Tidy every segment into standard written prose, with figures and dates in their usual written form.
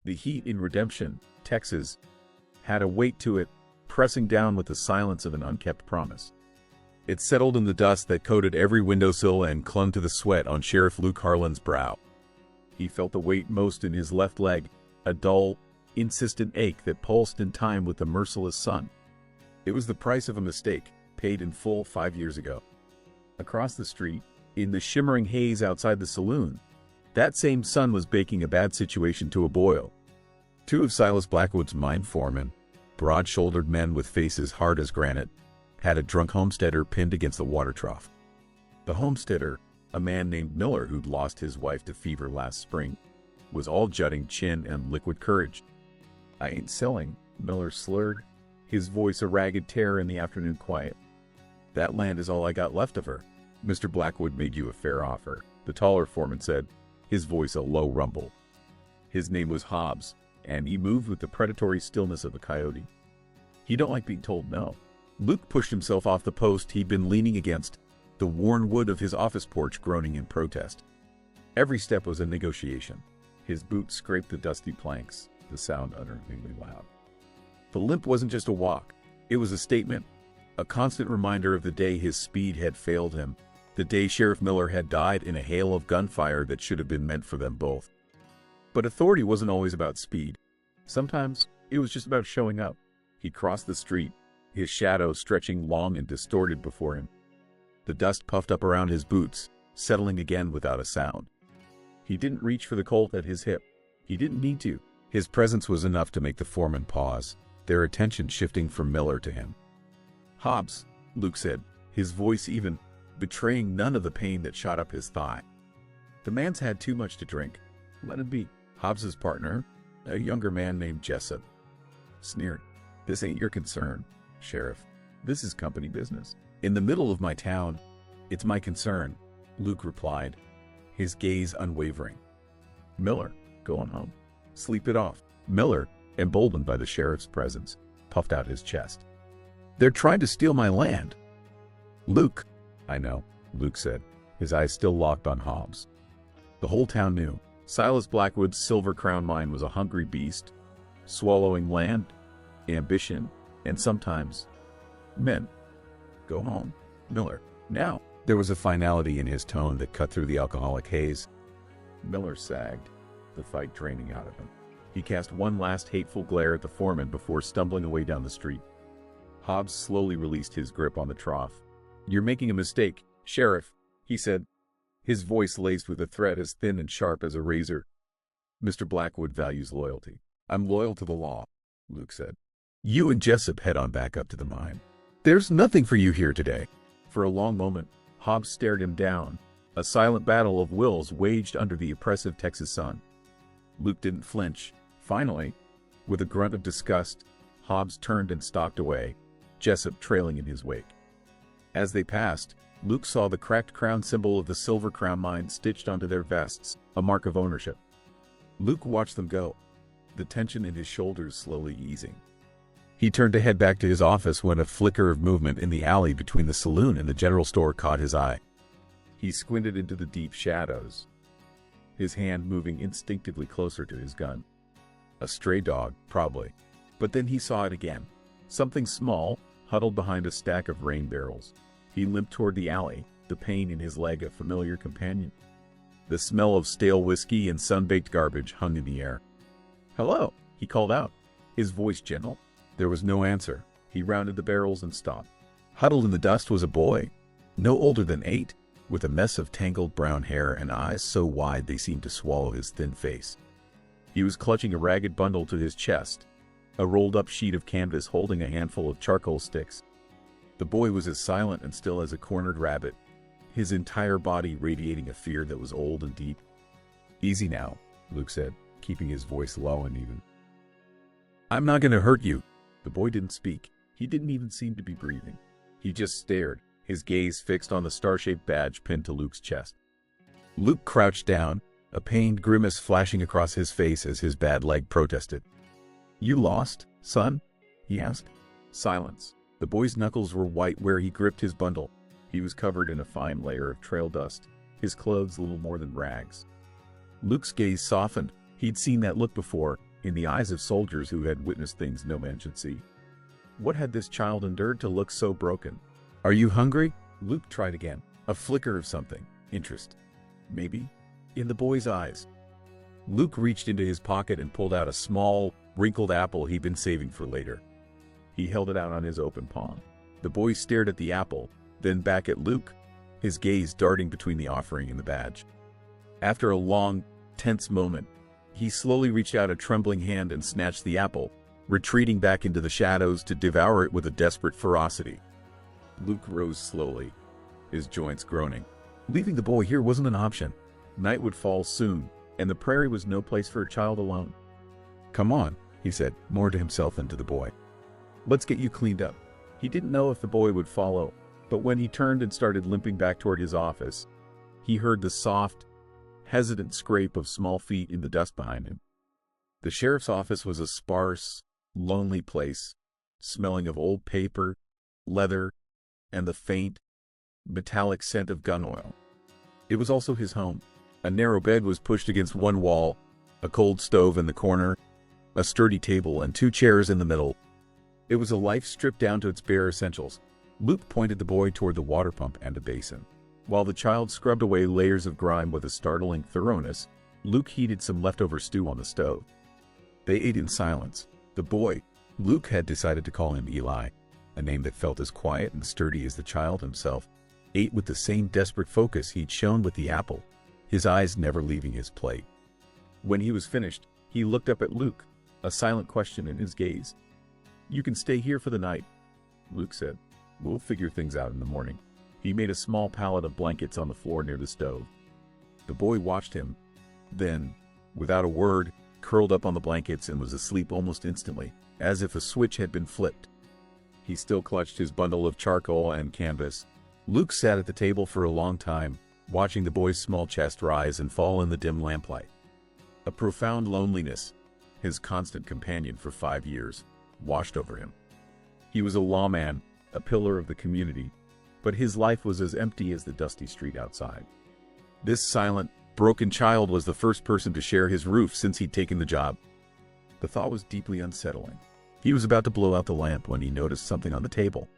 The heat in Redemption, Texas, had a weight to it, pressing down with the silence of an unkept promise. It settled in the dust that coated every windowsill and clung to the sweat on Sheriff Luke Harlan's brow. He felt the weight most in his left leg, a dull, insistent ache that pulsed in time with the merciless sun. It was the price of a mistake, paid in full 5 years ago. Across the street, in the shimmering haze outside the saloon, that same sun was baking a bad situation to a boil. Two of Silas Blackwood's mine foremen, broad-shouldered men with faces hard as granite, had a drunk homesteader pinned against the water trough. The homesteader, a man named Miller who'd lost his wife to fever last spring, was all jutting chin and liquid courage. "I ain't selling," Miller slurred, his voice a ragged tear in the afternoon quiet. "That land is all I got left of her." "Mr. Blackwood made you a fair offer," the taller foreman said, his voice a low rumble. His name was Hobbs, and he moved with the predatory stillness of a coyote. He don't like being told no. Luke pushed himself off the post he'd been leaning against, the worn wood of his office porch groaning in protest. Every step was a negotiation. His boots scraped the dusty planks, the sound utterly loud. The limp wasn't just a walk. It was a statement, a constant reminder of the day his speed had failed him, the day Sheriff Miller had died in a hail of gunfire that should have been meant for them both. But authority wasn't always about speed. Sometimes it was just about showing up. He crossed the street, his shadow stretching long and distorted before him. The dust puffed up around his boots, settling again without a sound. He didn't reach for the Colt at his hip. He didn't need to. His presence was enough to make the foreman pause, their attention shifting from Miller to him. "Hobbs," Luke said, his voice even, betraying none of the pain that shot up his thigh. "The man's had too much to drink. Let him be." Hobbs's partner, a younger man named Jessup, sneered. "This ain't your concern, Sheriff. This is company business. In the middle of my town, it's my concern," Luke replied, his gaze unwavering. "Miller, go on home. Sleep it off." Miller, emboldened by the sheriff's presence, puffed out his chest. "They're trying to steal my land." "Luke." "I know," Luke said, his eyes still locked on Hobbs. The whole town knew. Silas Blackwood's Silver Crown mine was a hungry beast, swallowing land, ambition, and sometimes men. "Go home, Miller, now." There was a finality in his tone that cut through the alcoholic haze. Miller sagged, the fight draining out of him. He cast one last hateful glare at the foreman before stumbling away down the street. Hobbs slowly released his grip on the trough. "You're making a mistake, Sheriff," he said, his voice laced with a threat as thin and sharp as a razor. "Mr. Blackwood values loyalty." "I'm loyal to the law," Luke said. "You and Jessup head on back up to the mine. There's nothing for you here today." For a long moment, Hobbs stared him down, a silent battle of wills waged under the oppressive Texas sun. Luke didn't flinch. Finally, with a grunt of disgust, Hobbs turned and stalked away, Jessup trailing in his wake. As they passed, Luke saw the cracked crown symbol of the Silver Crown mine stitched onto their vests, a mark of ownership. Luke watched them go, the tension in his shoulders slowly easing. He turned to head back to his office when a flicker of movement in the alley between the saloon and the general store caught his eye. He squinted into the deep shadows, his hand moving instinctively closer to his gun. A stray dog, probably. But then he saw it again. Something small, huddled behind a stack of rain barrels. He limped toward the alley, the pain in his leg a familiar companion. The smell of stale whiskey and sun-baked garbage hung in the air. "Hello," he called out, his voice gentle. There was no answer. He rounded the barrels and stopped. Huddled in the dust was a boy, no older than 8, with a mess of tangled brown hair and eyes so wide they seemed to swallow his thin face. He was clutching a ragged bundle to his chest, a rolled-up sheet of canvas holding a handful of charcoal sticks. The boy was as silent and still as a cornered rabbit, his entire body radiating a fear that was old and deep. "Easy now," Luke said, keeping his voice low and even. "I'm not going to hurt you." The boy didn't speak. He didn't even seem to be breathing. He just stared, his gaze fixed on the star-shaped badge pinned to Luke's chest. Luke crouched down, a pained grimace flashing across his face as his bad leg protested. "You lost, son?" he asked. Silence. The boy's knuckles were white where he gripped his bundle. He was covered in a fine layer of trail dust, his clothes little more than rags. Luke's gaze softened, He'd seen that look before, in the eyes of soldiers who had witnessed things no man should see. What had this child endured to look so broken? "Are you hungry?" Luke tried again. A flicker of something. Interest. Maybe. In the boy's eyes. Luke reached into his pocket and pulled out a small, wrinkled apple he'd been saving for later. He held it out on his open palm. The boy stared at the apple, then back at Luke, his gaze darting between the offering and the badge. After a long, tense moment, he slowly reached out a trembling hand and snatched the apple, retreating back into the shadows to devour it with a desperate ferocity. Luke rose slowly, his joints groaning. Leaving the boy here wasn't an option. Night would fall soon, and the prairie was no place for a child alone. "Come on," he said, more to himself than to the boy. "Let's get you cleaned up." He didn't know if the boy would follow, but when he turned and started limping back toward his office, he heard the soft, hesitant scrape of small feet in the dust behind him. The sheriff's office was a sparse, lonely place, smelling of old paper, leather, and the faint, metallic scent of gun oil. It was also his home. A narrow bed was pushed against one wall, a cold stove in the corner, a sturdy table, and 2 chairs in the middle. It was a life stripped down to its bare essentials. Luke pointed the boy toward the water pump and a basin. While the child scrubbed away layers of grime with a startling thoroughness, Luke heated some leftover stew on the stove. They ate in silence. The boy, Luke had decided to call him Eli, a name that felt as quiet and sturdy as the child himself, ate with the same desperate focus he'd shown with the apple, his eyes never leaving his plate. When he was finished, he looked up at Luke, a silent question in his gaze. "You can stay here for the night," Luke said. "We'll figure things out in the morning." He made a small pallet of blankets on the floor near the stove. The boy watched him, then, without a word, curled up on the blankets and was asleep almost instantly, as if a switch had been flipped. He still clutched his bundle of charcoal and canvas. Luke sat at the table for a long time, watching the boy's small chest rise and fall in the dim lamplight. A profound loneliness, his constant companion for 5 years, washed over him. He was a lawman, a pillar of the community, but his life was as empty as the dusty street outside. This silent, broken child was the first person to share his roof since he'd taken the job. The thought was deeply unsettling. He was about to blow out the lamp when he noticed something on the table.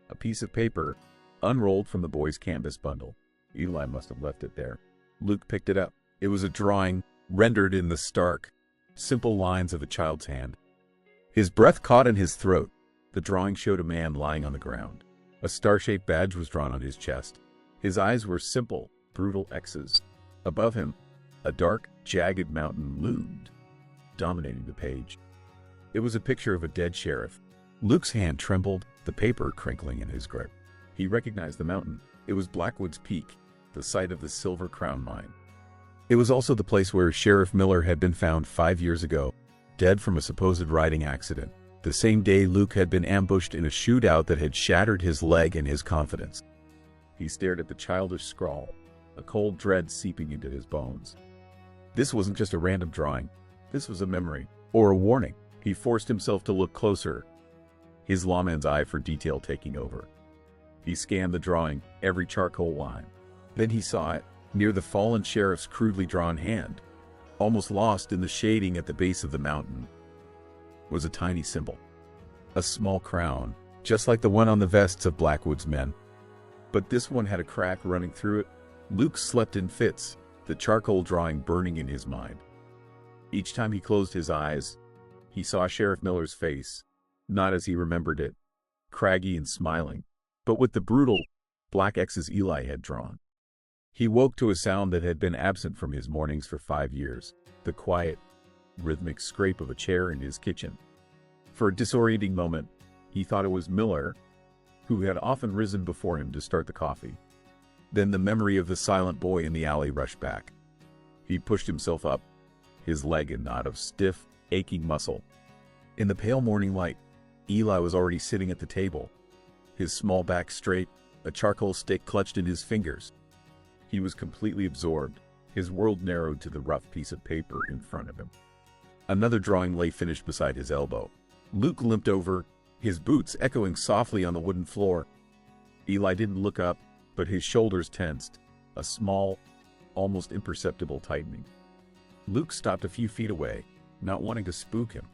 A piece of paper, unrolled from the boy's canvas bundle. Eli must have left it there. Luke picked it up. It was a drawing, rendered in the stark, simple lines of a child's hand. His breath caught in his throat. The drawing showed a man lying on the ground. A star-shaped badge was drawn on his chest. His eyes were simple, brutal X's. Above him, a dark, jagged mountain loomed, dominating the page. It was a picture of a dead sheriff. Luke's hand trembled, the paper crinkling in his grip. He recognized the mountain. It was Blackwood's Peak, the site of the Silver Crown mine. It was also the place where Sheriff Miller had been found 5 years ago, dead from a supposed riding accident. The same day Luke had been ambushed in a shootout that had shattered his leg and his confidence. He stared at the childish scrawl, a cold dread seeping into his bones. This wasn't just a random drawing. This was a memory, or a warning. He forced himself to look closer, his lawman's eye for detail taking over. He scanned the drawing, every charcoal line. Then he saw it, near the fallen sheriff's crudely drawn hand. Almost lost in the shading at the base of the mountain was a tiny symbol. A small crown, just like the one on the vests of Blackwood's men. But this one had a crack running through it. Luke slept in fits, the charcoal drawing burning in his mind. Each time he closed his eyes, he saw Sheriff Miller's face, not as he remembered it, craggy and smiling, but with the brutal, black X's Eli had drawn. He woke to a sound that had been absent from his mornings for 5 years, the quiet, rhythmic scrape of a chair in his kitchen. For a disorienting moment, he thought it was Miller, who had often risen before him to start the coffee. Then the memory of the silent boy in the alley rushed back. He pushed himself up, his leg a knot of stiff, aching muscle. In the pale morning light, Eli was already sitting at the table, his small back straight, a charcoal stick clutched in his fingers. He was completely absorbed, his world narrowed to the rough piece of paper in front of him. Another drawing lay finished beside his elbow. Luke limped over, his boots echoing softly on the wooden floor. Eli didn't look up, but his shoulders tensed, a small, almost imperceptible tightening. Luke stopped a few feet away, not wanting to spook him.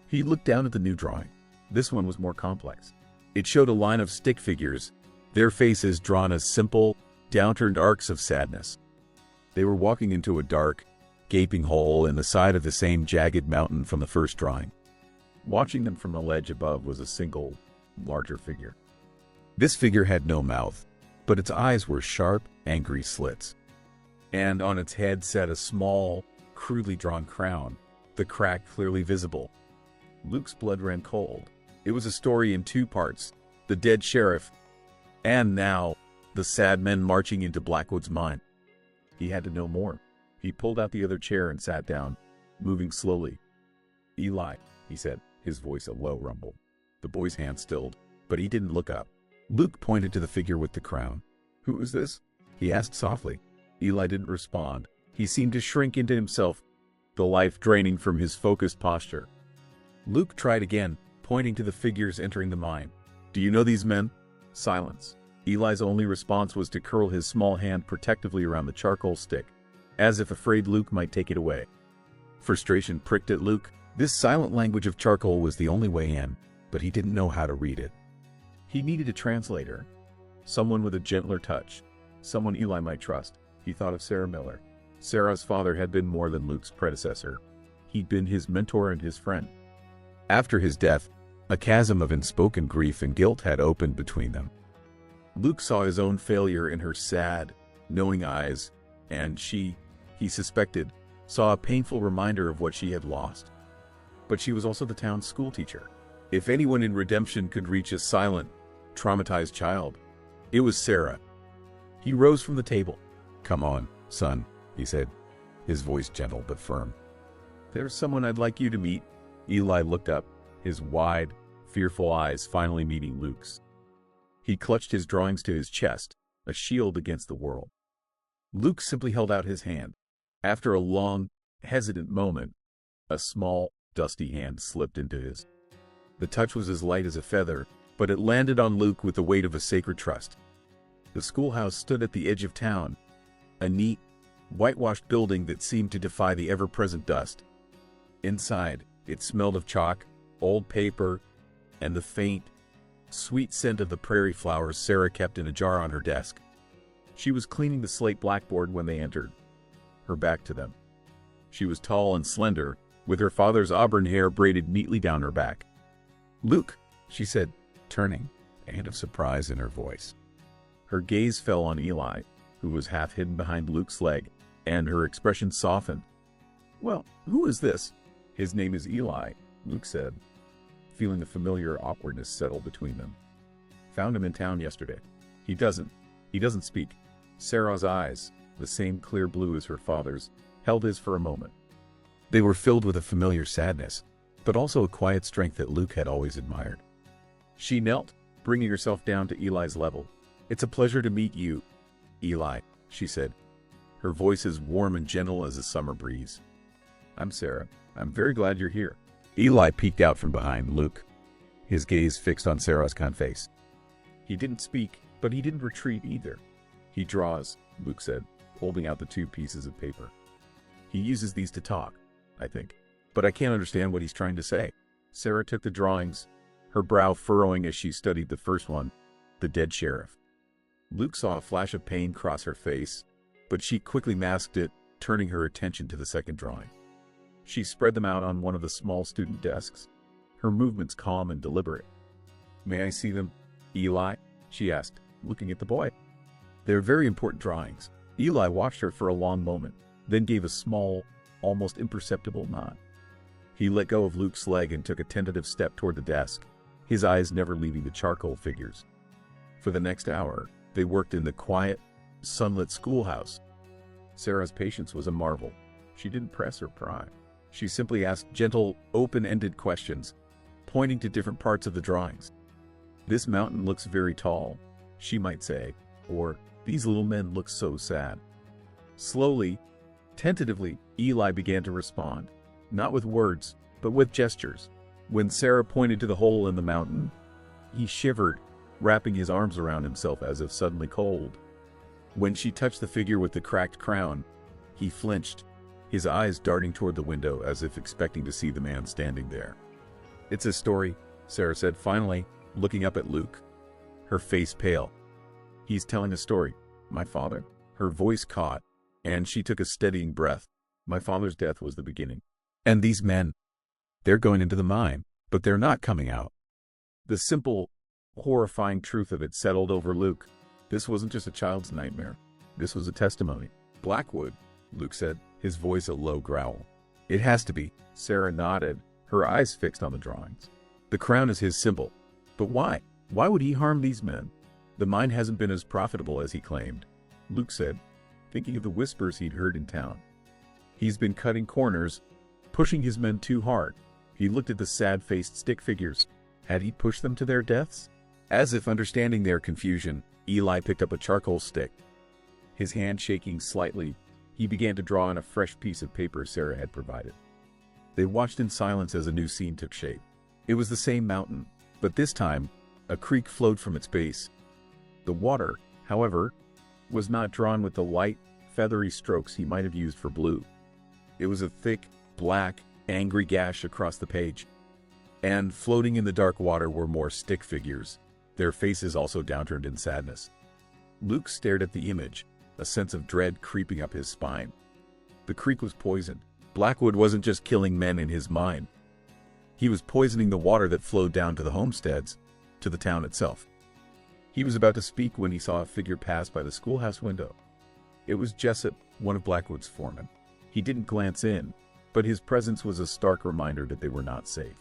He looked down at the new drawing. This one was more complex. It showed a line of stick figures, their faces drawn as simple, downturned arcs of sadness. They were walking into a dark, gaping hole in the side of the same jagged mountain from the first drawing. Watching them from a ledge above was a single, larger figure. This figure had no mouth, but its eyes were sharp, angry slits. And on its head sat a small, crudely drawn crown, the crack clearly visible. Luke's blood ran cold. It was a story in two parts, the dead sheriff, and now, the sad men marching into Blackwood's mine. He had to know more. He pulled out the other chair and sat down, moving slowly. "Eli," he said, his voice a low rumble. The boy's hand stilled, but he didn't look up. Luke pointed to the figure with the crown. "Who is this?" he asked softly. Eli didn't respond. He seemed to shrink into himself, the life draining from his focused posture. Luke tried again, pointing to the figures entering the mine. "Do you know these men?" Silence. Eli's only response was to curl his small hand protectively around the charcoal stick, as if afraid Luke might take it away. Frustration pricked at Luke. This silent language of charcoal was the only way in, but he didn't know how to read it. He needed a translator, someone with a gentler touch, someone Eli might trust. He thought of Sarah Miller. Sarah's father had been more than Luke's predecessor. He'd been his mentor and his friend. After his death, a chasm of unspoken grief and guilt had opened between them. Luke saw his own failure in her sad, knowing eyes, and he suspected, saw a painful reminder of what she had lost. But she was also the town's schoolteacher. If anyone in redemption could reach a silent, traumatized child, it was Sarah. He rose from the table. "Come on, son," he said, his voice gentle but firm. "There's someone I'd like you to meet." Eli looked up, his wide, fearful eyes finally meeting Luke's. He clutched his drawings to his chest, a shield against the world. Luke simply held out his hand. After a long, hesitant moment, a small, dusty hand slipped into his. The touch was as light as a feather, but it landed on Luke with the weight of a sacred trust. The schoolhouse stood at the edge of town, a neat, whitewashed building that seemed to defy the ever-present dust. Inside, it smelled of chalk, old paper, and the faint, sweet scent of the prairie flowers Sarah kept in a jar on her desk. She was cleaning the slate blackboard when they entered, her back to them. She was tall and slender, with her father's auburn hair braided neatly down her back. "Luke," she said, turning, a hint of surprise in her voice. Her gaze fell on Eli, who was half hidden behind Luke's leg, and her expression softened. "Well, who is this?" "His name is Eli," Luke said, feeling a familiar awkwardness settle between them. "Found him in town yesterday. He doesn't speak." Sarah's eyes, the same clear blue as her father's, held his for a moment. They were filled with a familiar sadness, but also a quiet strength that Luke had always admired. She knelt, bringing herself down to Eli's level. "It's a pleasure to meet you, Eli," she said, her voice as warm and gentle as a summer breeze. "I'm Sarah. I'm very glad you're here." Eli peeked out from behind Luke, his gaze fixed on Sarah's kind face. He didn't speak, but he didn't retreat either. "He draws," Luke said, holding out the two pieces of paper. "He uses these to talk, I think, but I can't understand what he's trying to say." Sarah took the drawings, her brow furrowing as she studied the first one, the dead sheriff. Luke saw a flash of pain cross her face, but she quickly masked it, turning her attention to the second drawing. She spread them out on one of the small student desks, her movements calm and deliberate. "May I see them, Eli?" she asked, looking at the boy. "They're very important drawings." Eli watched her for a long moment, then gave a small, almost imperceptible nod. He let go of Luke's leg and took a tentative step toward the desk, his eyes never leaving the charcoal figures. For the next hour, they worked in the quiet, sunlit schoolhouse. Sarah's patience was a marvel. She didn't press or pry. She simply asked gentle, open-ended questions, pointing to different parts of the drawings. "This mountain looks very tall," she might say, or "These little men look so sad." Slowly, tentatively, Eli began to respond, not with words, but with gestures. When Sarah pointed to the hole in the mountain, he shivered, wrapping his arms around himself as if suddenly cold. When she touched the figure with the cracked crown, he flinched, his eyes darting toward the window as if expecting to see the man standing there. "It's a story," Sarah said finally, looking up at Luke, her face pale. "He's telling a story. My father." Her voice caught, and she took a steadying breath. "My father's death was the beginning. And these men, they're going into the mine, but they're not coming out." The simple, horrifying truth of it settled over Luke. This wasn't just a child's nightmare. This was a testimony. "Blackwood," Luke said, his voice a low growl. "It has to be." Sarah nodded, her eyes fixed on the drawings. "The crown is his symbol. But why? Why would he harm these men? The mine hasn't been as profitable as he claimed," Luke said, thinking of the whispers he'd heard in town. "He's been cutting corners, pushing his men too hard." He looked at the sad-faced stick figures. Had he pushed them to their deaths? As if understanding their confusion, Eli picked up a charcoal stick. His hand shaking slightly, he began to draw on a fresh piece of paper Sarah had provided. They watched in silence as a new scene took shape. It was the same mountain, but this time, a creek flowed from its base. The water, however, was not drawn with the light, feathery strokes he might have used for blue. It was a thick, black, angry gash across the page. And floating in the dark water were more stick figures, their faces also downturned in sadness. Luke stared at the image, a sense of dread creeping up his spine. The creek was poisoned. Blackwood wasn't just killing men in his mind. He was poisoning the water that flowed down to the homesteads, to the town itself. He was about to speak when he saw a figure pass by the schoolhouse window. It was Jessup, one of Blackwood's foremen. He didn't glance in, but his presence was a stark reminder that they were not safe.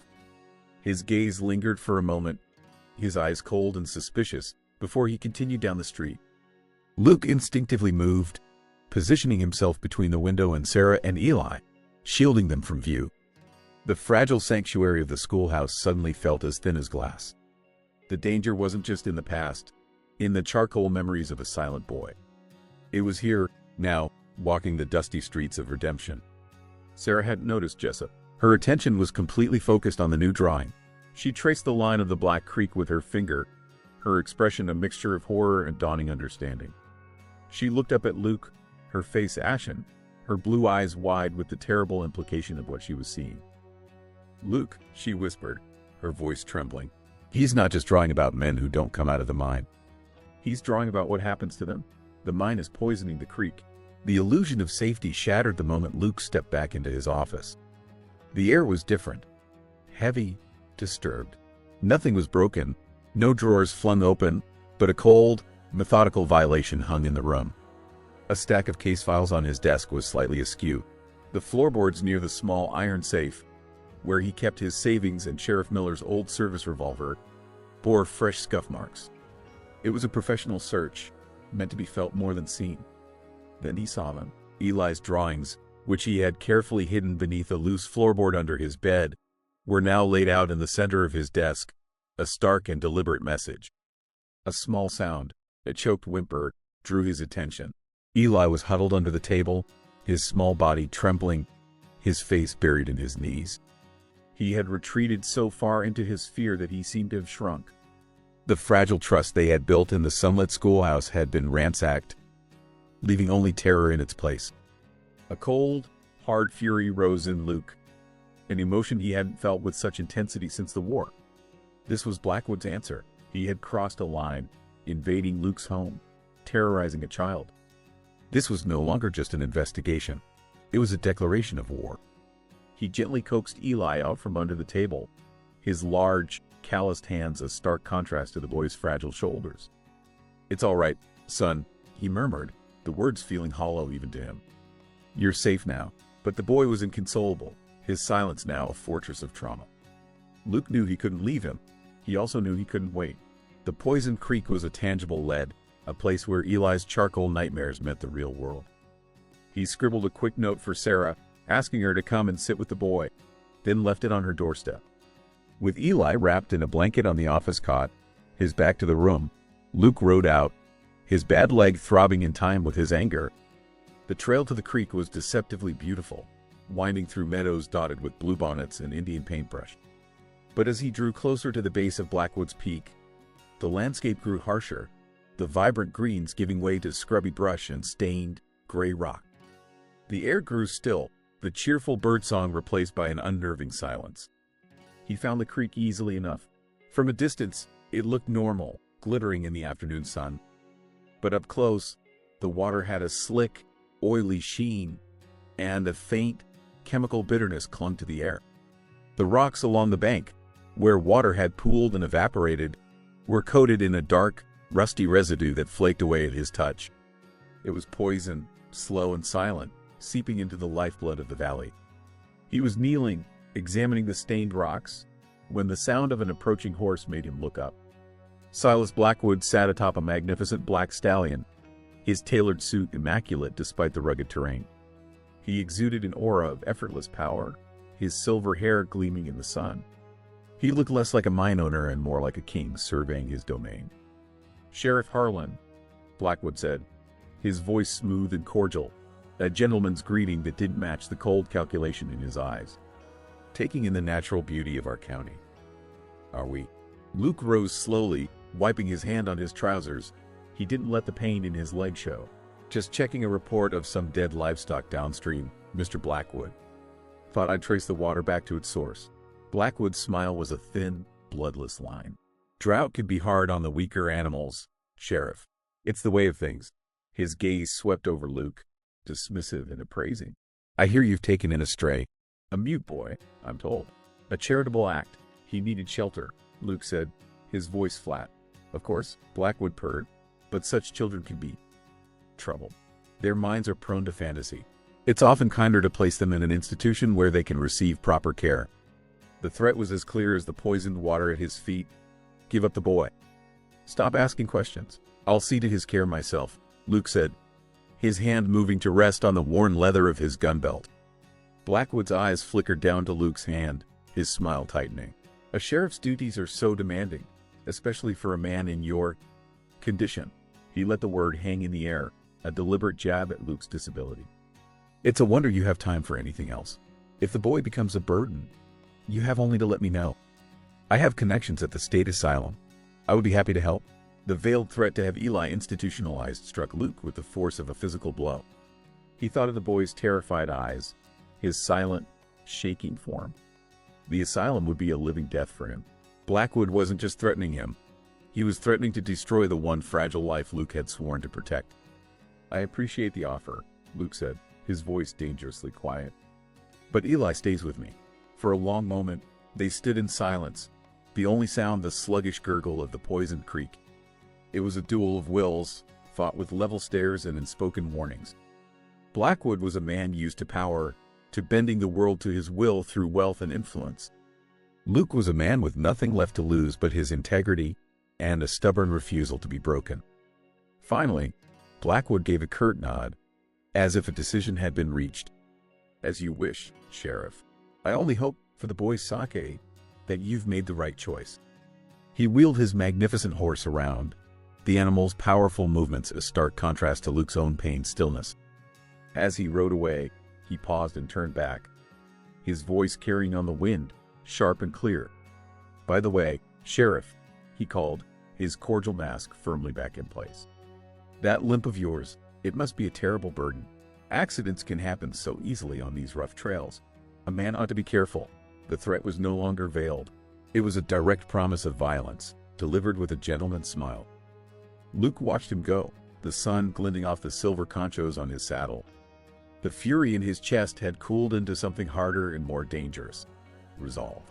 His gaze lingered for a moment, his eyes cold and suspicious, before he continued down the street. Luke instinctively moved, positioning himself between the window and Sarah and Eli, shielding them from view. The fragile sanctuary of the schoolhouse suddenly felt as thin as glass. The danger wasn't just in the past, in the charcoal memories of a silent boy. It was here, now, walking the dusty streets of Redemption. Sarah hadn't noticed Jessup. Her attention was completely focused on the new drawing. She traced the line of the Black Creek with her finger, her expression a mixture of horror and dawning understanding. She looked up at Luke, her face ashen, her blue eyes wide with the terrible implication of what she was seeing. "Luke," she whispered, her voice trembling. "He's not just drawing about men who don't come out of the mine. He's drawing about what happens to them. The mine is poisoning the creek." The illusion of safety shattered the moment Luke stepped back into his office. The air was different. Heavy, disturbed. Nothing was broken, no drawers flung open, but a cold, methodical violation hung in the room. A stack of case files on his desk was slightly askew. The floorboards near the small iron safe, where he kept his savings and Sheriff Miller's old service revolver, bore fresh scuff marks. It was a professional search, meant to be felt more than seen. Then he saw them. Eli's drawings, which he had carefully hidden beneath a loose floorboard under his bed, were now laid out in the center of his desk, a stark and deliberate message. A small sound, a choked whimper, drew his attention. Eli was huddled under the table, his small body trembling, his face buried in his knees. He had retreated so far into his fear that he seemed to have shrunk. The fragile trust they had built in the sunlit schoolhouse had been ransacked, leaving only terror in its place. A cold, hard fury rose in Luke, an emotion he hadn't felt with such intensity since the war. This was Blackwood's answer. He had crossed a line, invading Luke's home, terrorizing a child. This was no longer just an investigation. It was a declaration of war. He gently coaxed Eli out from under the table, his large, calloused hands a stark contrast to the boy's fragile shoulders. "It's all right, son," he murmured, the words feeling hollow even to him. "You're safe now." But the boy was inconsolable, his silence now a fortress of trauma. Luke knew he couldn't leave him. He also knew he couldn't wait. The poisoned creek was a tangible lead, a place where Eli's charcoal nightmares met the real world. He scribbled a quick note for Sarah, asking her to come and sit with the boy, then left it on her doorstep. With Eli wrapped in a blanket on the office cot, his back to the room, Luke rode out, his bad leg throbbing in time with his anger. The trail to the creek was deceptively beautiful, winding through meadows dotted with bluebonnets and Indian paintbrush. But as he drew closer to the base of Blackwood's Peak, the landscape grew harsher, the vibrant greens giving way to scrubby brush and stained, gray rock. The air grew still, the cheerful birdsong replaced by an unnerving silence. He found the creek easily enough. From a distance, it looked normal, glittering in the afternoon sun. But up close, the water had a slick, oily sheen, and a faint, chemical bitterness clung to the air. The rocks along the bank, where water had pooled and evaporated, were coated in a dark, rusty residue that flaked away at his touch. It was poison, slow and silent, seeping into the lifeblood of the valley. He was kneeling, examining the stained rocks, when the sound of an approaching horse made him look up. Silas Blackwood sat atop a magnificent black stallion, his tailored suit immaculate despite the rugged terrain. He exuded an aura of effortless power, his silver hair gleaming in the sun. He looked less like a mine owner and more like a king surveying his domain. "Sheriff Harlan," Blackwood said, his voice smooth and cordial, a gentleman's greeting that didn't match the cold calculation in his eyes. "Taking in the natural beauty of our county, are we?" Luke rose slowly, wiping his hand on his trousers. He didn't let the pain in his leg show. "Just checking a report of some dead livestock downstream, Mr. Blackwood. Thought I'd trace the water back to its source." Blackwood's smile was a thin, bloodless line. "Drought could be hard on the weaker animals, Sheriff. It's the way of things." His gaze swept over Luke, dismissive and appraising. "I hear you've taken in a stray. A mute boy, I'm told. A charitable act. He needed shelter," Luke said, his voice flat. "Of course," Blackwood purred, "but such children can be trouble. Their minds are prone to fantasy. It's often kinder to place them in an institution where they can receive proper care." The threat was as clear as the poisoned water at his feet. "Give up the boy. Stop asking questions. I'll see to his care myself," Luke said, his hand moving to rest on the worn leather of his gun belt. Blackwood's eyes flickered down to Luke's hand, his smile tightening. "A sheriff's duties are so demanding, especially for a man in your condition." He let the word hang in the air, a deliberate jab at Luke's disability. "It's a wonder you have time for anything else. If the boy becomes a burden, you have only to let me know. I have connections at the state asylum. I would be happy to help." The veiled threat to have Eli institutionalized struck Luke with the force of a physical blow. He thought of the boy's terrified eyes, his silent, shaking form. The asylum would be a living death for him. Blackwood wasn't just threatening him. He was threatening to destroy the one fragile life Luke had sworn to protect. "I appreciate the offer," Luke said, his voice dangerously quiet. "But Eli stays with me." For a long moment, they stood in silence, the only sound the sluggish gurgle of the poisoned creek. It was a duel of wills, fought with level stares and unspoken warnings. Blackwood was a man used to power, to bending the world to his will through wealth and influence. Luke was a man with nothing left to lose but his integrity and a stubborn refusal to be broken. Finally, Blackwood gave a curt nod, as if a decision had been reached. "As you wish, Sheriff. I only hope, for the boy's sake, that you've made the right choice." He wheeled his magnificent horse around, the animal's powerful movements a stark contrast to Luke's own pained stillness. As he rode away, he paused and turned back, his voice carrying on the wind, sharp and clear. "By the way, Sheriff," he called, his cordial mask firmly back in place. "That limp of yours, it must be a terrible burden. Accidents can happen so easily on these rough trails. A man ought to be careful." The threat was no longer veiled. It was a direct promise of violence, delivered with a gentleman's smile. Luke watched him go, the sun glinting off the silver conchos on his saddle. The fury in his chest had cooled into something harder and more dangerous: resolve.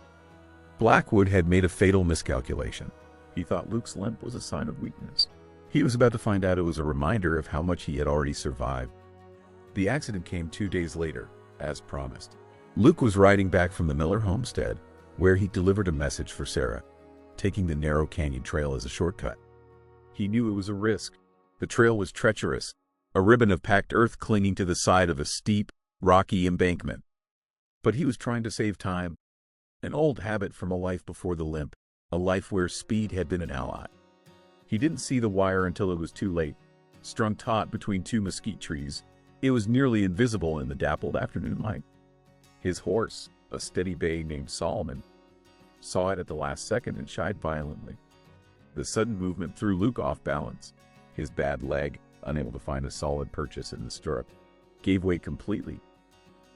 Blackwood had made a fatal miscalculation. He thought Luke's limp was a sign of weakness. He was about to find out it was a reminder of how much he had already survived. The accident came 2 days later, as promised. Luke was riding back from the Miller homestead, where he delivered a message for Sarah, taking the narrow canyon trail as a shortcut. He knew it was a risk. The trail was treacherous, a ribbon of packed earth clinging to the side of a steep, rocky embankment. But he was trying to save time, an old habit from a life before the limp, a life where speed had been an ally. He didn't see the wire until it was too late. Strung taut between two mesquite trees, it was nearly invisible in the dappled afternoon light. His horse, a steady bay named Solomon, saw it at the last second and shied violently. The sudden movement threw Luke off balance. His bad leg, unable to find a solid purchase in the stirrup, gave way completely.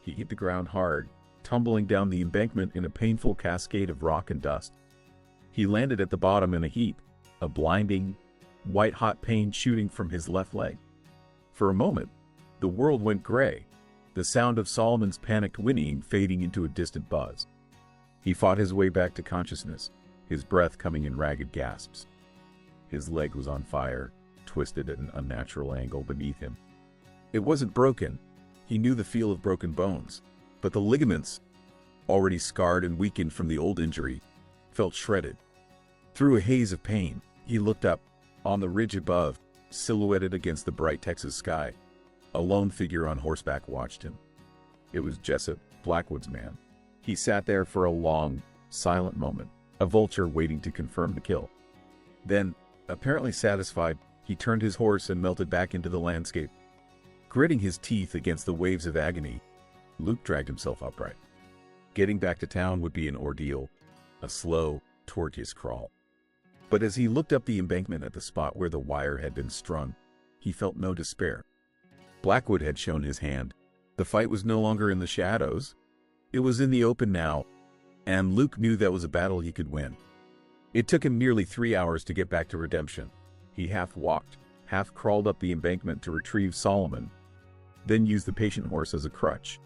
He hit the ground hard, tumbling down the embankment in a painful cascade of rock and dust. He landed at the bottom in a heap, a blinding, white-hot pain shooting from his left leg. For a moment, the world went gray, the sound of Solomon's panicked whinnying fading into a distant buzz. He fought his way back to consciousness, his breath coming in ragged gasps. His leg was on fire, twisted at an unnatural angle beneath him. It wasn't broken. He knew the feel of broken bones, but the ligaments, already scarred and weakened from the old injury, felt shredded. Through a haze of pain, he looked up. On the ridge above, silhouetted against the bright Texas sky, a lone figure on horseback watched him. It was Jessup, Blackwood's man. He sat there for a long, silent moment, a vulture waiting to confirm the kill. Then, apparently satisfied, he turned his horse and melted back into the landscape. Gritting his teeth against the waves of agony, Luke dragged himself upright. Getting back to town would be an ordeal, a slow, tortuous crawl. But as he looked up the embankment at the spot where the wire had been strung, he felt no despair. Blackwood had shown his hand. The fight was no longer in the shadows. It was in the open now, and Luke knew that was a battle he could win. It took him nearly 3 hours to get back to Redemption. He half walked, half crawled up the embankment to retrieve Solomon, then used the patient horse as a crutch,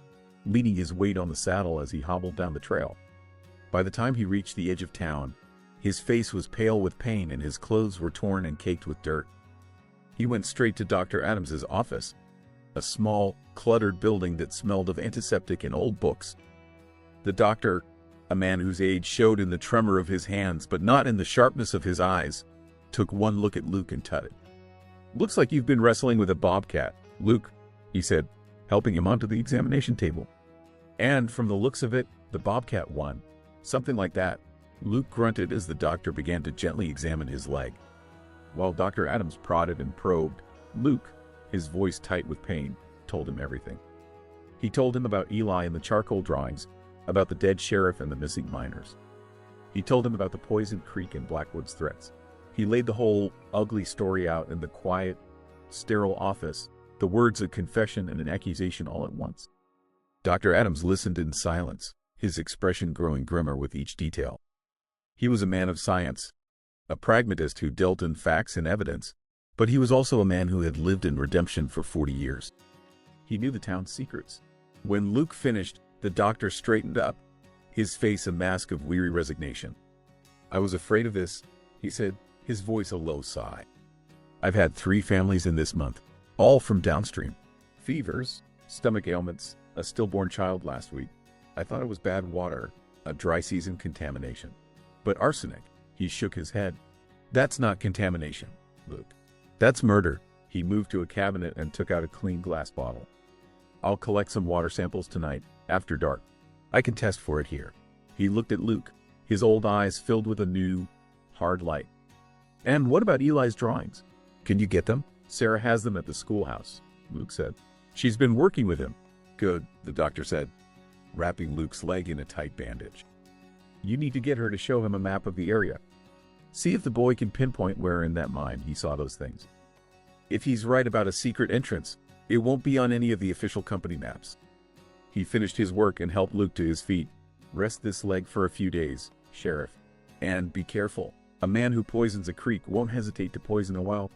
leaning his weight on the saddle as he hobbled down the trail. By the time he reached the edge of town, his face was pale with pain and his clothes were torn and caked with dirt. He went straight to Dr. Adams's office, a small, cluttered building that smelled of antiseptic and old books. The doctor, a man whose age showed in the tremor of his hands but not in the sharpness of his eyes, took one look at Luke and tutted. "Looks like you've been wrestling with a bobcat, Luke," he said, helping him onto the examination table. "And from the looks of it, the bobcat won. Something like that." Luke grunted as the doctor began to gently examine his leg. While Dr. Adams prodded and probed, Luke, his voice tight with pain, told him everything. He told him about Eli and the charcoal drawings, about the dead sheriff and the missing miners. He told him about the poisoned creek and Blackwood's threats. He laid the whole ugly story out in the quiet, sterile office, the words of confession and an accusation all at once. Dr. Adams listened in silence, his expression growing grimmer with each detail. He was a man of science, a pragmatist who dealt in facts and evidence, but he was also a man who had lived in Redemption for 40 years. He knew the town's secrets. When Luke finished, the doctor straightened up, his face a mask of weary resignation. "I was afraid of this," he said, his voice a low sigh. "I've had 3 families in this month, all from downstream. Fevers, stomach ailments, a stillborn child last week. I thought it was bad water, a dry season contamination. But arsenic," he shook his head. "That's not contamination, Luke. That's murder." He moved to a cabinet and took out a clean glass bottle. "I'll collect some water samples tonight, after dark. I can test for it here." He looked at Luke, his old eyes filled with a new, hard light. "And what about Eli's drawings? Can you get them?" "Sarah has them at the schoolhouse," Luke said. "She's been working with him." "Good," the doctor said, wrapping Luke's leg in a tight bandage. "You need to get her to show him a map of the area. See if the boy can pinpoint where in that mine he saw those things. If he's right about a secret entrance, it won't be on any of the official company maps." He finished his work and helped Luke to his feet. "Rest this leg for a few days, Sheriff. And be careful. A man who poisons a creek won't hesitate to poison a well."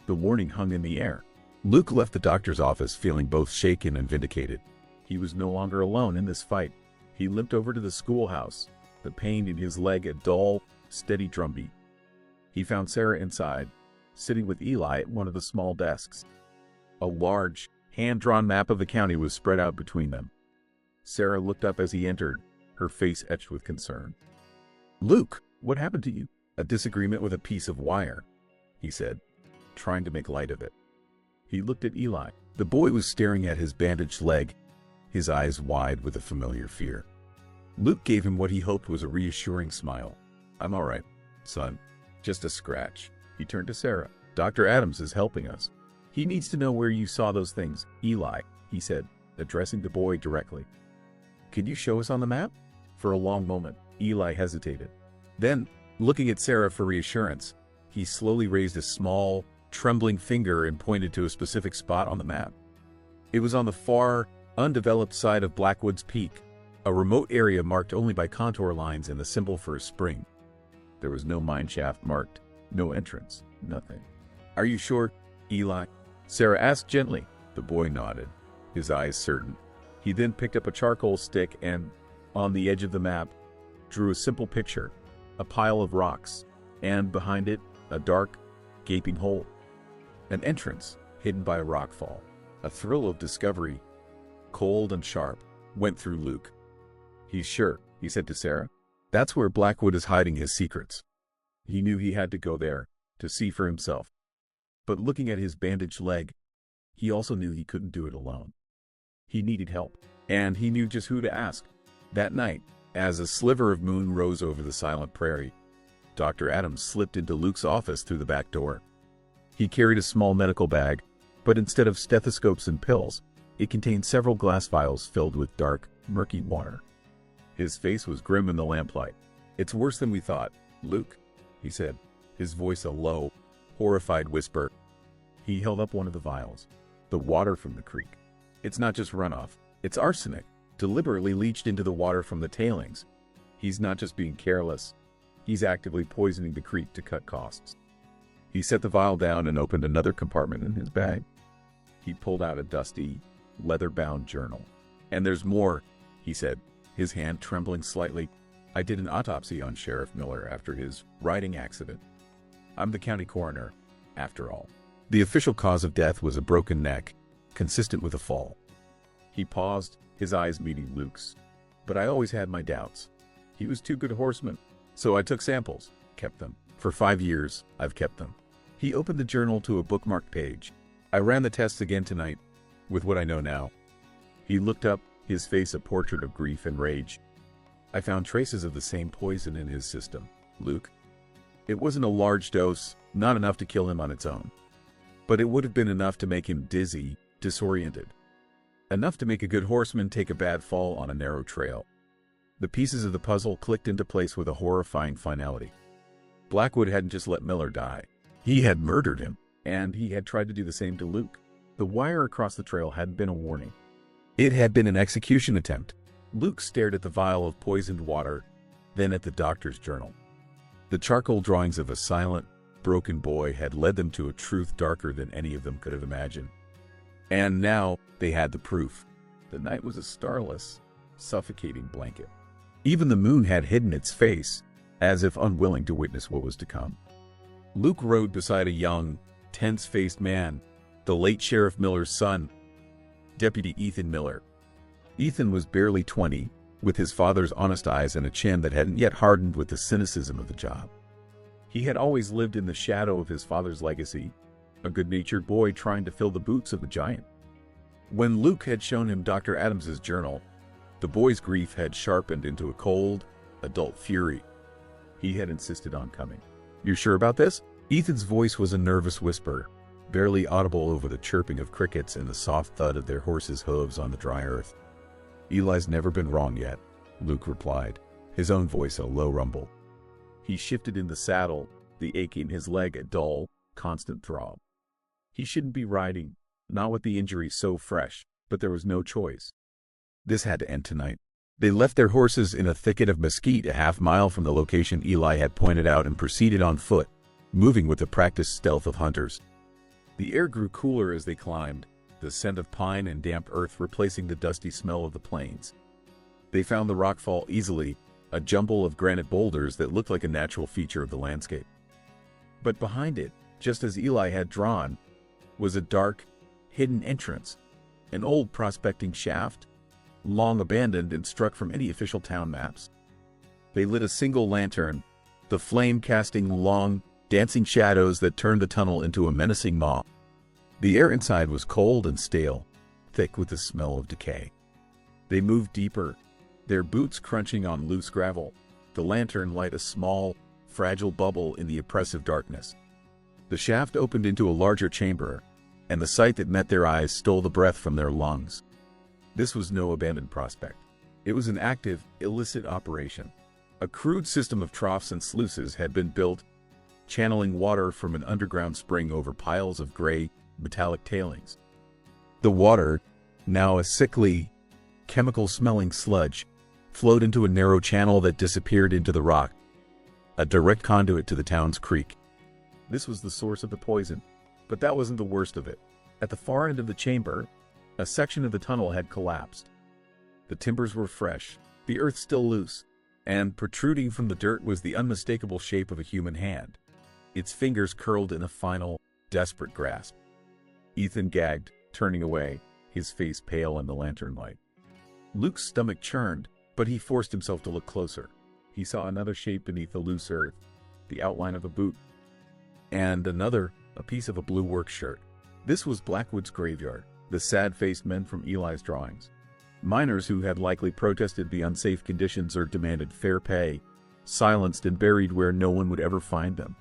The warning hung in the air. Luke left the doctor's office feeling both shaken and vindicated. He was no longer alone in this fight. He limped over to the schoolhouse, the pain in his leg a dull, steady drumbeat. He found Sarah inside, sitting with Eli at one of the small desks. A large, hand-drawn map of the county was spread out between them. Sarah looked up as he entered, her face etched with concern. "Luke, what happened to you?" "A disagreement with a piece of wire," he said, trying to make light of it. He looked at Eli. The boy was staring at his bandaged leg, his eyes wide with a familiar fear. Luke gave him what he hoped was a reassuring smile. "I'm all right, son. Just a scratch." He turned to Sarah. "Dr. Adams is helping us. He needs to know where you saw those things, Eli," he said, addressing the boy directly. "Can you show us on the map?" For a long moment, Eli hesitated. Then, looking at Sarah for reassurance, he slowly raised a small, trembling finger and pointed to a specific spot on the map. It was on the far, undeveloped side of Blackwood's Peak, a remote area marked only by contour lines and the symbol for a spring. There was no mine shaft marked, no entrance, nothing. "Are you sure, Eli?" Sarah asked gently. The boy nodded, his eyes certain. He then picked up a charcoal stick and, on the edge of the map, drew a simple picture, a pile of rocks, and behind it, a dark, gaping hole. An entrance, hidden by a rockfall. A thrill of discovery, cold and sharp, went through Luke. "He's sure," he said to Sarah. "That's where Blackwood is hiding his secrets." He knew he had to go there, to see for himself. But looking at his bandaged leg, he also knew he couldn't do it alone. He needed help, and he knew just who to ask. That night, as a sliver of moon rose over the silent prairie, Dr. Adams slipped into Luke's office through the back door. He carried a small medical bag, but instead of stethoscopes and pills, it contained several glass vials filled with dark, murky water. His face was grim in the lamplight. "It's worse than we thought, Luke," he said, his voice a low, horrified whisper. He held up one of the vials. "The water from the creek. It's not just runoff, it's arsenic, deliberately leached into the water from the tailings. He's not just being careless, he's actively poisoning the creek to cut costs." He set the vial down and opened another compartment in his bag. He pulled out a dusty, leather-bound journal. "And there's more," he said, his hand trembling slightly. "I did an autopsy on Sheriff Miller after his riding accident. I'm the county coroner, after all. The official cause of death was a broken neck, consistent with a fall." He paused, his eyes meeting Luke's. "But I always had my doubts. He was too good a horseman. So I took samples, kept them. For 5 years, I've kept them." He opened the journal to a bookmarked page. "I ran the tests again tonight, with what I know now." He looked up, his face a portrait of grief and rage. "I found traces of the same poison in his system, Luke. It wasn't a large dose, not enough to kill him on its own. But it would have been enough to make him dizzy, disoriented. Enough to make a good horseman take a bad fall on a narrow trail." The pieces of the puzzle clicked into place with a horrifying finality. Blackwood hadn't just let Miller die. He had murdered him, and he had tried to do the same to Luke. The wire across the trail hadn't been a warning. It had been an execution attempt. Luke stared at the vial of poisoned water, then at the doctor's journal. The charcoal drawings of a silent, broken boy had led them to a truth darker than any of them could have imagined. And now they had the proof. The night was a starless, suffocating blanket. Even the moon had hidden its face, as if unwilling to witness what was to come. Luke rode beside a young, tense-faced man, the late Sheriff Miller's son, Deputy Ethan Miller. Ethan was barely 20, with his father's honest eyes and a chin that hadn't yet hardened with the cynicism of the job. He had always lived in the shadow of his father's legacy, a good-natured boy trying to fill the boots of a giant. When Luke had shown him Dr. Adams's journal, the boy's grief had sharpened into a cold, adult fury. He had insisted on coming. "You sure about this?" Ethan's voice was a nervous whisper, barely audible over the chirping of crickets and the soft thud of their horses' hooves on the dry earth. "Eli's never been wrong yet," Luke replied, his own voice a low rumble. He shifted in the saddle, the ache in his leg a dull, constant throb. He shouldn't be riding, not with the injury so fresh, but there was no choice. This had to end tonight. They left their horses in a thicket of mesquite a half-mile from the location Eli had pointed out and proceeded on foot, moving with the practiced stealth of hunters. The air grew cooler as they climbed, the scent of pine and damp earth replacing the dusty smell of the plains. They found the rockfall easily, a jumble of granite boulders that looked like a natural feature of the landscape. But behind it, just as Eli had drawn, was a dark, hidden entrance, an old prospecting shaft, long abandoned and struck from any official town maps. They lit a single lantern, the flame casting long, dancing shadows that turned the tunnel into a menacing maw. The air inside was cold and stale, thick with the smell of decay. They moved deeper, their boots crunching on loose gravel, the lantern light a small, fragile bubble in the oppressive darkness. The shaft opened into a larger chamber, and the sight that met their eyes stole the breath from their lungs. This was no abandoned prospect. It was an active, illicit operation. A crude system of troughs and sluices had been built, channeling water from an underground spring over piles of gray, metallic tailings. The water, now a sickly, chemical-smelling sludge, flowed into a narrow channel that disappeared into the rock, a direct conduit to the town's creek. This was the source of the poison, but that wasn't the worst of it. At the far end of the chamber, a section of the tunnel had collapsed. The timbers were fresh, the earth still loose, and protruding from the dirt was the unmistakable shape of a human hand, its fingers curled in a final, desperate grasp. Ethan gagged, turning away, his face pale in the lantern light. Luke's stomach churned, but he forced himself to look closer. He saw another shape beneath the loose earth, the outline of a boot, and another, a piece of a blue work shirt. This was Blackwood's graveyard, the sad-faced men from Eli's drawings. Miners who had likely protested the unsafe conditions or demanded fair pay, silenced and buried where no one would ever find them.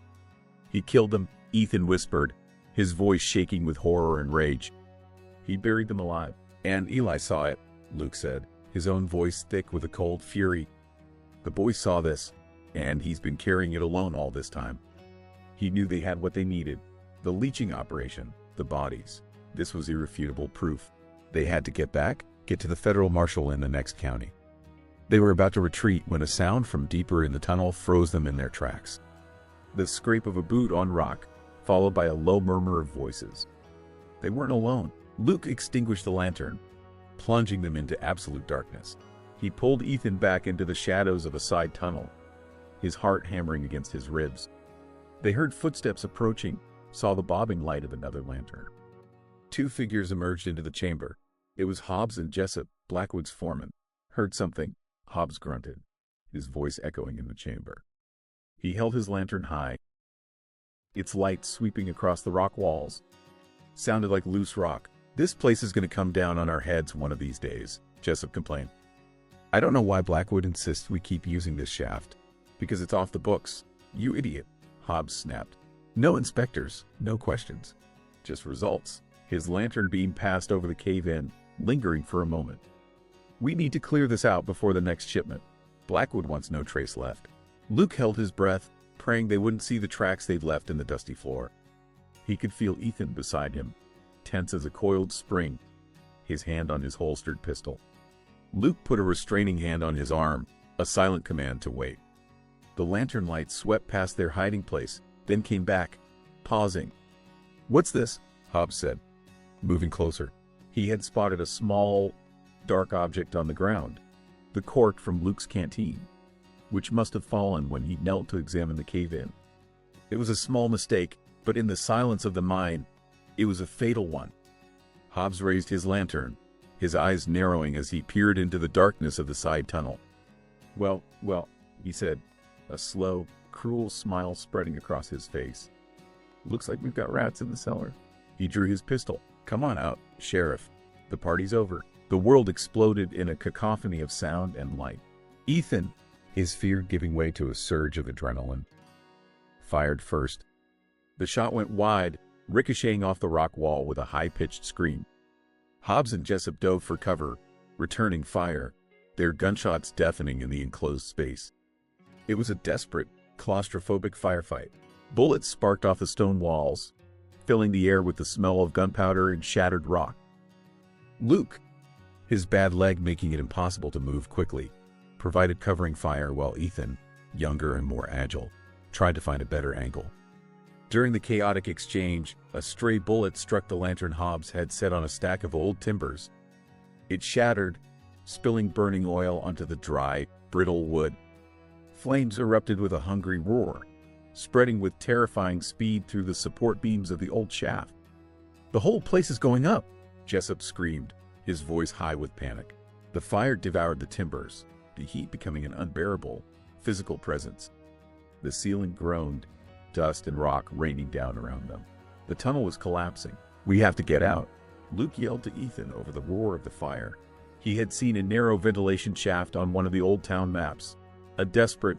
He killed them, Ethan whispered, his voice shaking with horror and rage. He buried them alive. And Eli saw it, Luke said, his own voice thick with a cold fury. The boy saw this, and he's been carrying it alone all this time. He knew they had what they needed. The leaching operation, the bodies. This was irrefutable proof. They had to get back, get to the federal marshal in the next county. They were about to retreat when a sound from deeper in the tunnel froze them in their tracks. The scrape of a boot on rock, followed by a low murmur of voices. They weren't alone. Luke extinguished the lantern, plunging them into absolute darkness. He pulled Ethan back into the shadows of a side tunnel, his heart hammering against his ribs. They heard footsteps approaching, saw the bobbing light of another lantern. Two figures emerged into the chamber. It was Hobbs and Jessup, Blackwood's foreman. Heard something, Hobbs grunted, his voice echoing in the chamber. He held his lantern high, its light sweeping across the rock walls. Sounded like loose rock. This place is going to come down on our heads one of these days, Jessup complained. I don't know why Blackwood insists we keep using this shaft. Because it's off the books. You idiot, Hobbs snapped. No inspectors, no questions. Just results. His lantern beam passed over the cave-in, lingering for a moment. We need to clear this out before the next shipment. Blackwood wants no trace left. Luke held his breath, praying they wouldn't see the tracks they'd left in the dusty floor. He could feel Ethan beside him, tense as a coiled spring, his hand on his holstered pistol. Luke put a restraining hand on his arm, a silent command to wait. The lantern light swept past their hiding place, then came back, pausing. What's this? Hobbs said, moving closer. He had spotted a small, dark object on the ground, the cork from Luke's canteen, which must have fallen when he knelt to examine the cave-in. It was a small mistake, but in the silence of the mine, it was a fatal one. Hobbs raised his lantern, his eyes narrowing as he peered into the darkness of the side tunnel. Well, he said, a slow, cruel smile spreading across his face. Looks like we've got rats in the cellar. He drew his pistol. Come on out, Sheriff. The party's over. The world exploded in a cacophony of sound and light. Ethan, his fear giving way to a surge of adrenaline, fired first. The shot went wide, ricocheting off the rock wall with a high-pitched scream. Hobbs and Jessup dove for cover, returning fire, their gunshots deafening in the enclosed space. It was a desperate, claustrophobic firefight. Bullets sparked off the stone walls, filling the air with the smell of gunpowder and shattered rock. Luke, his bad leg making it impossible to move quickly, provided covering fire while Ethan, younger and more agile, tried to find a better angle. During the chaotic exchange, a stray bullet struck the lantern Hobbs had set on a stack of old timbers. It shattered, spilling burning oil onto the dry, brittle wood. Flames erupted with a hungry roar, spreading with terrifying speed through the support beams of the old shaft. The whole place is going up, Jessup screamed, his voice high with panic. The fire devoured the timbers, the heat becoming an unbearable, physical presence. The ceiling groaned, dust and rock raining down around them. The tunnel was collapsing. We have to get out, Luke yelled to Ethan over the roar of the fire. He had seen a narrow ventilation shaft on one of the old town maps, a desperate,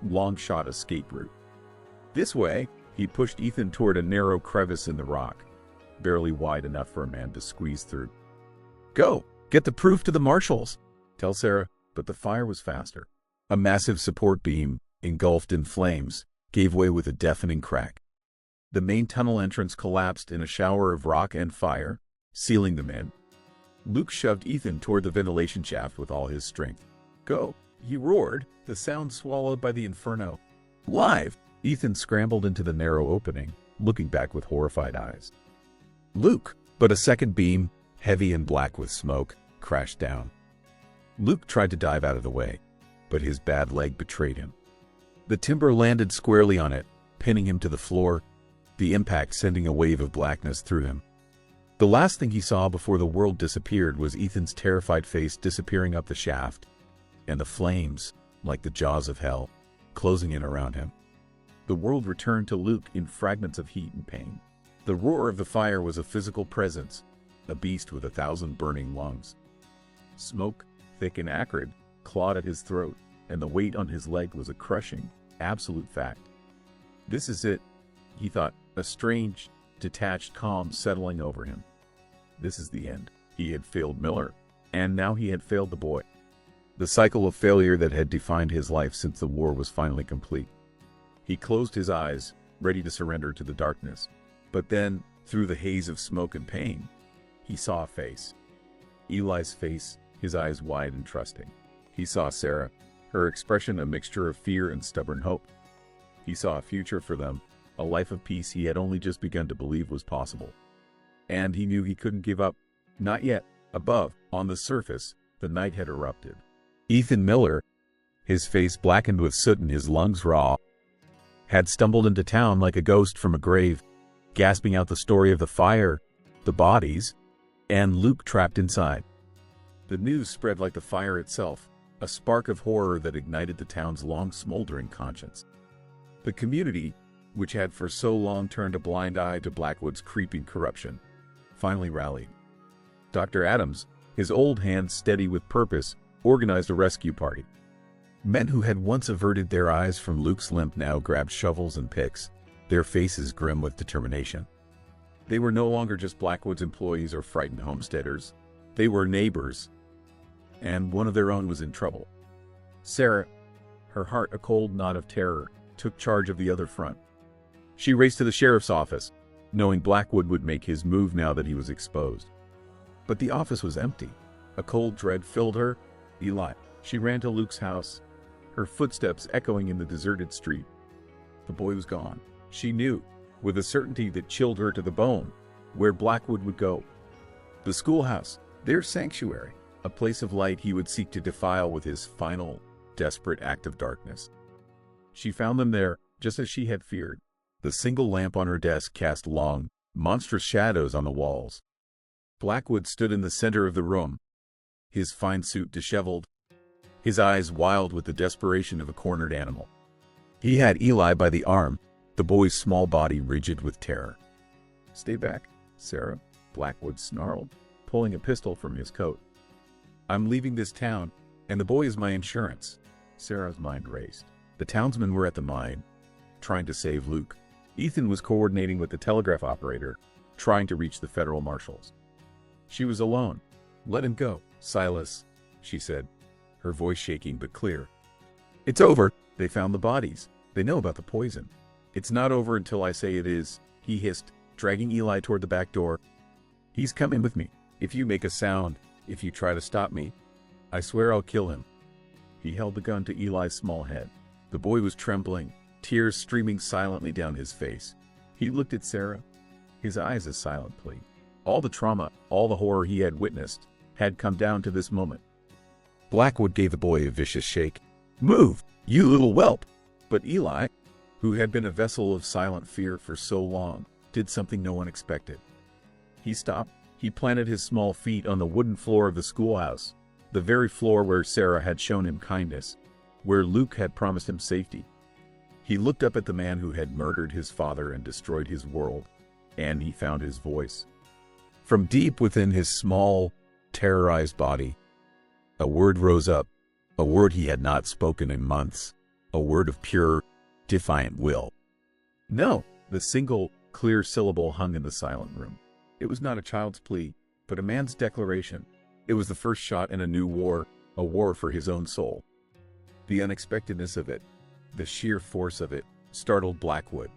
long-shot escape route. This way, he pushed Ethan toward a narrow crevice in the rock, barely wide enough for a man to squeeze through. Go! Get the proof to the marshals! Tell Sarah, but the fire was faster. A massive support beam, engulfed in flames, gave way with a deafening crack. The main tunnel entrance collapsed in a shower of rock and fire, sealing them in. Luke shoved Ethan toward the ventilation shaft with all his strength. "Go!" he roared, the sound swallowed by the inferno. "Live!" Ethan scrambled into the narrow opening, looking back with horrified eyes. Luke! But a second beam, heavy and black with smoke, crashed down. Luke tried to dive out of the way, but his bad leg betrayed him. The timber landed squarely on it, pinning him to the floor, the impact sending a wave of blackness through him. The last thing he saw before the world disappeared was Ethan's terrified face disappearing up the shaft, and the flames, like the jaws of hell, closing in around him. The world returned to Luke in fragments of heat and pain. The roar of the fire was a physical presence, a beast with 1,000 burning lungs. Smoke, thick and acrid, clawed at his throat, and the weight on his leg was a crushing, absolute fact. This is it, he thought, a strange, detached calm settling over him. This is the end. He had failed Miller, and now he had failed the boy. The cycle of failure that had defined his life since the war was finally complete. He closed his eyes, ready to surrender to the darkness. But then, through the haze of smoke and pain, he saw a face. Eli's face, his eyes wide and trusting. He saw Sarah, her expression a mixture of fear and stubborn hope. He saw a future for them, a life of peace he had only just begun to believe was possible. And he knew he couldn't give up. Not yet. Above, on the surface, the night had erupted. Ethan Miller, his face blackened with soot and his lungs raw, had stumbled into town like a ghost from a grave, gasping out the story of the fire, the bodies, and Luke trapped inside. The news spread like the fire itself, a spark of horror that ignited the town's long smoldering conscience. The community, which had for so long turned a blind eye to Blackwood's creeping corruption, finally rallied. Dr. Adams, his old hands steady with purpose, organized a rescue party. Men who had once averted their eyes from Luke's limp now grabbed shovels and picks, their faces grim with determination. They were no longer just Blackwood's employees or frightened homesteaders. They were neighbors, and one of their own was in trouble. Sarah, her heart a cold knot of terror, took charge of the other front. She raced to the sheriff's office, knowing Blackwood would make his move now that he was exposed. But the office was empty. A cold dread filled her. Eli. She ran to Luke's house, her footsteps echoing in the deserted street. The boy was gone. She knew, with a certainty that chilled her to the bone, where Blackwood would go. The schoolhouse, their sanctuary, a place of light he would seek to defile with his final, desperate act of darkness. She found them there, just as she had feared. The single lamp on her desk cast long, monstrous shadows on the walls. Blackwood stood in the center of the room, his fine suit disheveled, his eyes wild with the desperation of a cornered animal. He had Eli by the arm, the boy's small body rigid with terror. "Stay back, Sarah," Blackwood snarled, pulling a pistol from his coat. "I'm leaving this town, and the boy is my insurance." Sarah's mind raced. The townsmen were at the mine, trying to save Luke. Ethan was coordinating with the telegraph operator, trying to reach the federal marshals. She was alone. "Let him go, Silas," she said, her voice shaking but clear. "It's over. They found the bodies. They know about the poison. It's not over until I say it is," he hissed, dragging Eli toward the back door. "He's coming with me. If you make a sound, if you try to stop me, I swear I'll kill him." He held the gun to Eli's small head. The boy was trembling, tears streaming silently down his face. He looked at Sarah, his eyes a silent plea. All the trauma, all the horror he had witnessed, had come down to this moment. Blackwood gave the boy a vicious shake. "Move, you little whelp!" But Eli, who had been a vessel of silent fear for so long, did something no one expected. He stopped. He planted his small feet on the wooden floor of the schoolhouse, the very floor where Sarah had shown him kindness, where Luke had promised him safety. He looked up at the man who had murdered his father and destroyed his world, and he found his voice. From deep within his small, terrorized body, a word rose up, a word he had not spoken in months, a word of pure, defiant will. "No!" The single, clear syllable hung in the silent room. It was not a child's plea, but a man's declaration. It was the first shot in a new war, a war for his own soul. The unexpectedness of it, the sheer force of it, startled Blackwood.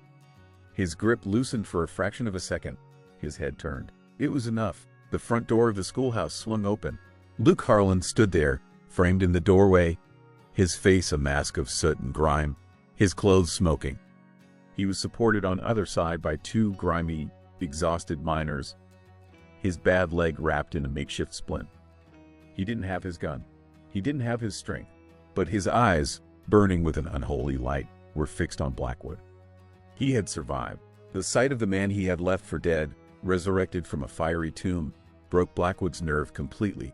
His grip loosened for a fraction of a second. His head turned. It was enough. The front door of the schoolhouse swung open. Luke Harlan stood there, framed in the doorway, his face a mask of soot and grime, his clothes smoking. He was supported on either side by two grimy, exhausted miners, his bad leg wrapped in a makeshift splint. He didn't have his gun. He didn't have his strength. But his eyes, burning with an unholy light, were fixed on Blackwood. He had survived. The sight of the man he had left for dead, resurrected from a fiery tomb, broke Blackwood's nerve completely.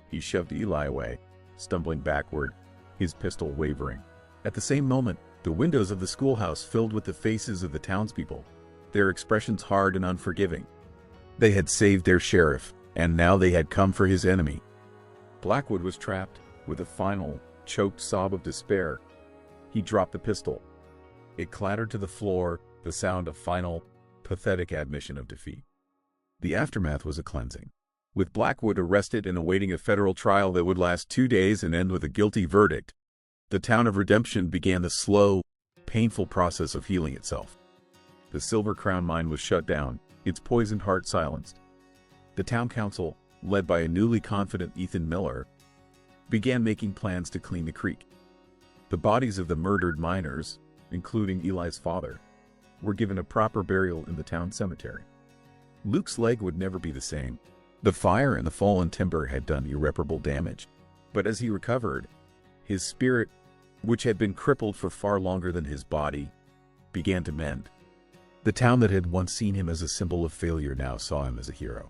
He shoved Eli away, stumbling backward, his pistol wavering. At the same moment, the windows of the schoolhouse filled with the faces of the townspeople, their expressions hard and unforgiving. They had saved their sheriff, and now they had come for his enemy. Blackwood was trapped. With a final, choked sob of despair, he dropped the pistol. It clattered to the floor, the sound of final, pathetic admission of defeat. The aftermath was a cleansing. With Blackwood arrested and awaiting a federal trial that would last 2 days and end with a guilty verdict, the town of Redemption began the slow, painful process of healing itself. The Silver Crown mine was shut down, its poisoned heart silenced. The town council, led by a newly confident Ethan Miller, began making plans to clean the creek. The bodies of the murdered miners, including Eli's father, were given a proper burial in the town cemetery. Luke's leg would never be the same. The fire and the fallen timber had done irreparable damage. But as he recovered, his spirit, which had been crippled for far longer than his body, began to mend. The town that had once seen him as a symbol of failure now saw him as a hero.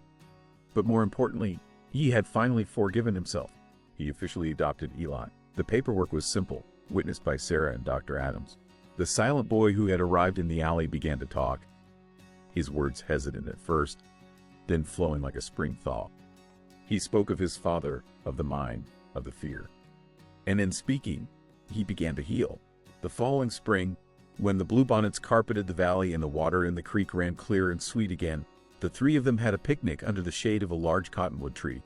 But more importantly, he had finally forgiven himself. He officially adopted Eli. The paperwork was simple, witnessed by Sarah and Dr. Adams. The silent boy who had arrived in the alley began to talk, his words hesitant at first, then flowing like a spring thaw. He spoke of his father, of the mine, of the fear. And in speaking, he began to heal. The following spring, when the bluebonnets carpeted the valley and the water in the creek ran clear and sweet again, the three of them had a picnic under the shade of a large cottonwood tree.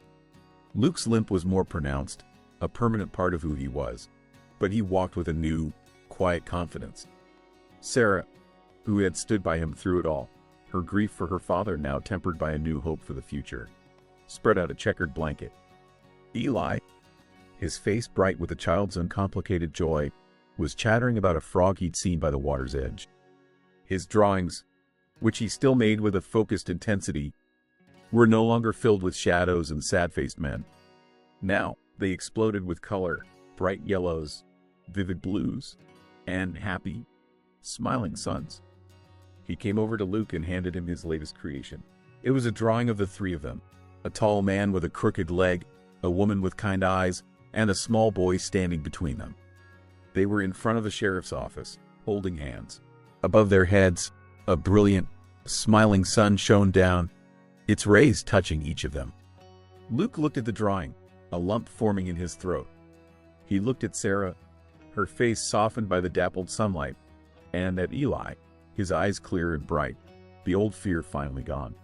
Luke's limp was more pronounced, a permanent part of who he was, but he walked with a new, quiet confidence. Sarah, who had stood by him through it all, her grief for her father now tempered by a new hope for the future, spread out a checkered blanket. Eli, his face bright with a child's uncomplicated joy, was chattering about a frog he'd seen by the water's edge. His drawings, which he still made with a focused intensity, were no longer filled with shadows and sad-faced men. Now, they exploded with color, bright yellows, vivid blues, and happy, smiling suns. He came over to Luke and handed him his latest creation. It was a drawing of the three of them, a tall man with a crooked leg, a woman with kind eyes, and a small boy standing between them. They were in front of the sheriff's office, holding hands. Above their heads, a brilliant, smiling sun shone down, its rays touching each of them. Luke looked at the drawing, a lump forming in his throat. He looked at Sarah, her face softened by the dappled sunlight, and at Eli, his eyes clear and bright, the old fear finally gone.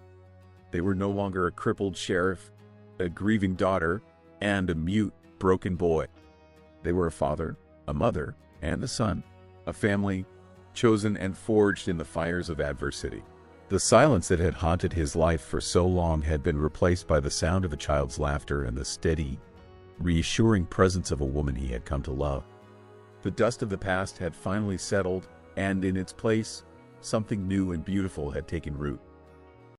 They were no longer a crippled sheriff, a grieving daughter, and a mute, broken boy. They were a father, a mother, and a son, a family, chosen and forged in the fires of adversity. The silence that had haunted his life for so long had been replaced by the sound of a child's laughter and the steady, reassuring presence of a woman he had come to love. The dust of the past had finally settled, and in its place, something new and beautiful had taken root.